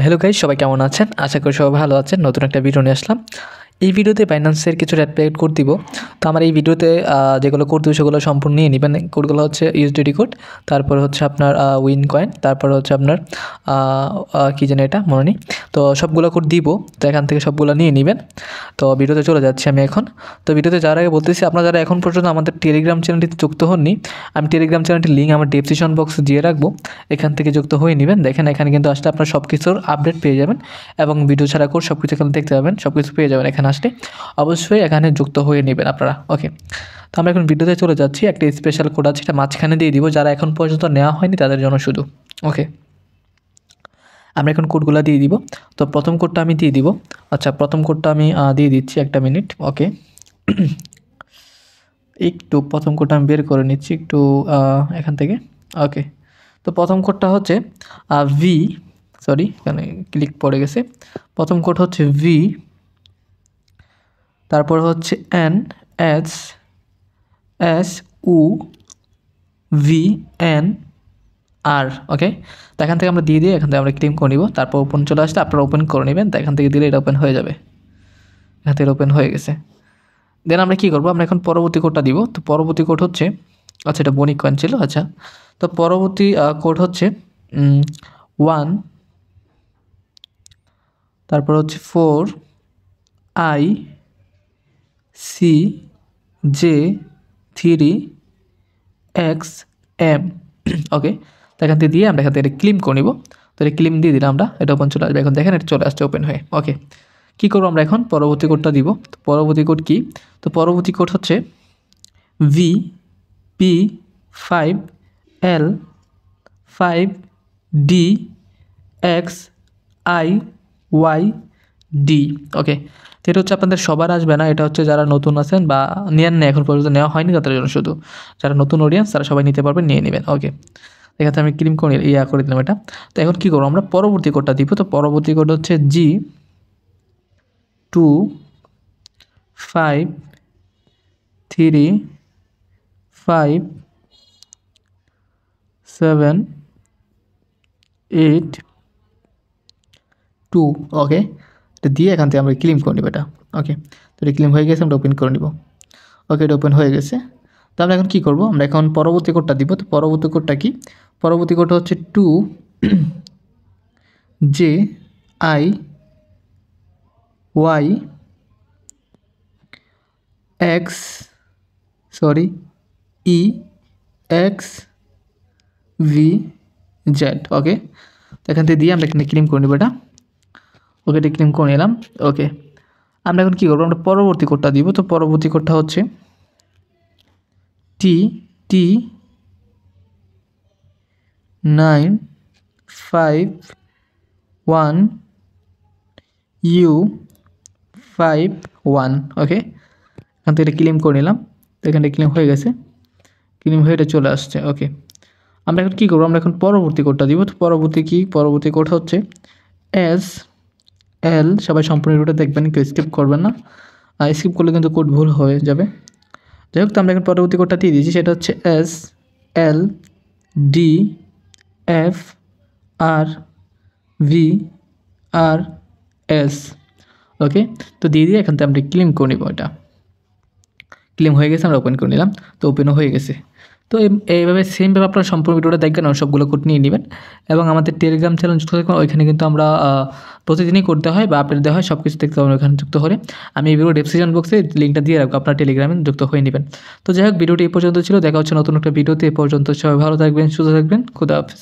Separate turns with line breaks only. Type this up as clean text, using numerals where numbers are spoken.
Hello guys, সবাই কেমন আছেন? আশা করি সবাই ভালো আছেন। নতুন একটা ভিডিও নিয়ে আসলাম। এই ভিডিওতে বাইন্যান্সের কিছু অ্যাপ্লাই কোড দিব। তো আমার এই ভিডিওতে যেগুলো কোড দিব সেগুলো সম্পূর্ণ নিয়ে নেবেন। কোডগুলো হচ্ছে ইউএসডিটি কোড, তারপরে হচ্ছে আপনার উইন কয়েন, তারপরে হচ্ছে আপনার কী জানি এটা মনে নেই। তো সবগুলো কোড দিব, তো এখান থেকে সবগুলো নিয়ে নেবেন। তো ভিডিওতে চলে যাচ্ছি আমি এখন। তো ভিডিওতে যাওয়ার আগে বলতেছি, আপনারা যারা এখন পর্যন্ত আমাদের টেলিগ্রাম চ্যানেলটিতে যুক্ত হননি, আমি টেলিগ্রাম চ্যানেলটির লিঙ্ক আমার ডেসক্রিপশন বক্সে দিয়ে রাখবো। এখান থেকে যুক্ত হয়ে নেবেন। দেখেন এখানে কিন্তু আসলে আপনার সব কিছুর আপডেট পেয়ে যাবেন এবং ভিডিও ছাড়া কোড সব কিছু এখানে দেখতে পাবেন, সব কিছু পেয়ে যাবেন। এখানে আসলে অবশ্যই এখানে যুক্ত হয়ে নেবেন আপনারা। ওকে, তো আমরা এখন ভিডিওতে চলে যাচ্ছি। একটা স্পেশাল কোড আছে, এটা মাঝখানে দিয়ে দিব, যারা এখন পর্যন্ত নেওয়া হয়নি তাদের জন্য শুধু। ওকে, আমরা এখন কোডগুলো দিয়ে দিব। তো প্রথম কোডটা আমি দিয়ে দিব। আচ্ছা, প্রথম কোডটা আমি দিয়ে দিচ্ছি, একটা মিনিট। ওকে, একটু প্রথম কোডটা আমি বের করে নিচ্ছি একটু এখান থেকে। ওকে, তো প্রথম কোডটা হচ্ছে ভি, সরি এখানে ক্লিক পড়ে গেছে। প্রথম কোড হচ্ছে ভি, তারপর হচ্ছে এন এস এস উ ভি এন আর। ওকে, তো এখান থেকে আমরা দিয়ে দিই, এখান থেকে আমরা ক্লেম করে নিব। তারপর ওপেন চলে আসলে আপনারা ওপেন করে নেবেন। তো এখান থেকে দিলে এটা ওপেন হয়ে যাবে। এখান থেকে ওপেন হয়ে গেছে। দেন আমরা কী করবো, আমরা এখন পরবর্তী কোডটা দিব। তো পরবর্তী কোড হচ্ছে, আচ্ছা এটা বনিক কয়েন ছিল। আচ্ছা, তো পরবর্তী কোড হচ্ছে 1, তারপর হচ্ছে 4 I C J 3 X M। ওকে, তো এখান থেকে দিয়ে আমরা এখান থেকে ক্লেম করে নিব। তো এটা ক্লেম দিয়ে দিলাম আমরা, এটা ওপেন চলে আসবে। এখন দেখেন এটা চলে আসছে ওপেন হয়ে। ওকে, কী করবো আমরা এখন, পরবর্তী কোডটা দিব। তো পরবর্তী কোড কী, তো পরবর্তী কোড হচ্ছে V P 5 L 5 D X I Y D। ওকে, তো এটা হচ্ছে আপনাদের সবার আসবে না, এটা হচ্ছে যারা নতুন আছেন বা নেন না, এখন পর্যন্ত নেওয়া হয়নি তাদের জন্য শুধু। যারা নতুন অডিয়েন্স তারা সবাই নিতে পারবেন, নিয়ে নেবেন। ওকে, এখানে আমি ক্লিম করে করে দিলাম এটা। তো এখন কী করবো, আমরা পরবর্তী কোডটা দিব। তো পরবর্তী কোড হচ্ছে G 2 5 3 5 7 8 2। ওকে, এটা দিয়ে এখান থেকে আমরা ক্লেম করে নেব এটা। ওকে, তো এটা ক্লেম হয়ে গেছে, আমরা ওপেন করে নিব। ওকে, এটা ওপেন হয়ে গেছে। তো আমরা এখন কী করবো, আমরা এখন পরবর্তী কোডটা দিব। তো পরবর্তী কোডটা কি, পরবর্তী কোডটা হচ্ছে 2 J I Y X sorry E X V Z। ওকে, তো এখান থেকে দিয়ে আমরা এখানে ক্লেম করে নেব এটা। ওকে, এটা ক্লেম করে নিলাম। ওকে, আমরা এখন কী করবো, আমরা পরবর্তী কোডটা দিব। তো পরবর্তী কোডটা হচ্ছে T T 9 5 1 U 5 1। ওকে, এখান থেকে এটা ক্লেম করে নিলাম। তো এখানে ক্লেম হয়ে গেছে, ক্লেম হয়ে এটা চলে আসছে। ওকে, আমরা এখন কী করবো, আমরা এখন পরবর্তী কোডটা দিব। তো পরবর্তী কোড হচ্ছে এস এল, সবাই সম্পূর্ণ ভিডিওটা দেখবেন, কেউ স্কিপ করবেন না, স্কিপ করলে কিন্তু কোড ভুল হয়ে যাবে। যাই হোক, তো আমরা এখন পরবর্তী কোডটা দিয়ে দিয়েছি, সেটা হচ্ছে S L D F R V আর এস। ওকে, তো দিয়ে এখান থেকে আমরা ক্লেম করে নিব। এটা ক্লেম হয়ে গেছে, আমরা ওপেন করে নিলাম। তো ওপেনও হয়ে গেছে। তো এইভাবে সেমভাবে আপনারা সম্পূর্ণ ভিডিওটা দেখবেন, সবগুলো কোড নিয়ে নেবেন এবং আমাদের টেলিগ্রাম চ্যানেল যুক্ত থাকবেন। ওইখানে কিন্তু আমরা প্রতিদিনই করতে হয় বা আপডেট দেওয়া হয়, সব কিছু দেখতে পাবেন ওইখানে যুক্ত হলে। আমি এই ভিডিও ডেসক্রিপশন বক্সে লিঙ্কটা দিয়ে রাখবো, আপনার টেলিগ্রামে যুক্ত হয়ে নেবেন। তো যাই হোক, ভিডিওটি এই পর্যন্ত ছিল, দেখা হচ্ছে নতুন একটা ভিডিওতে। এ পর্যন্ত সবাই ভালো থাকবেন, সুস্থ থাকবেন, খুদা হাফেজ।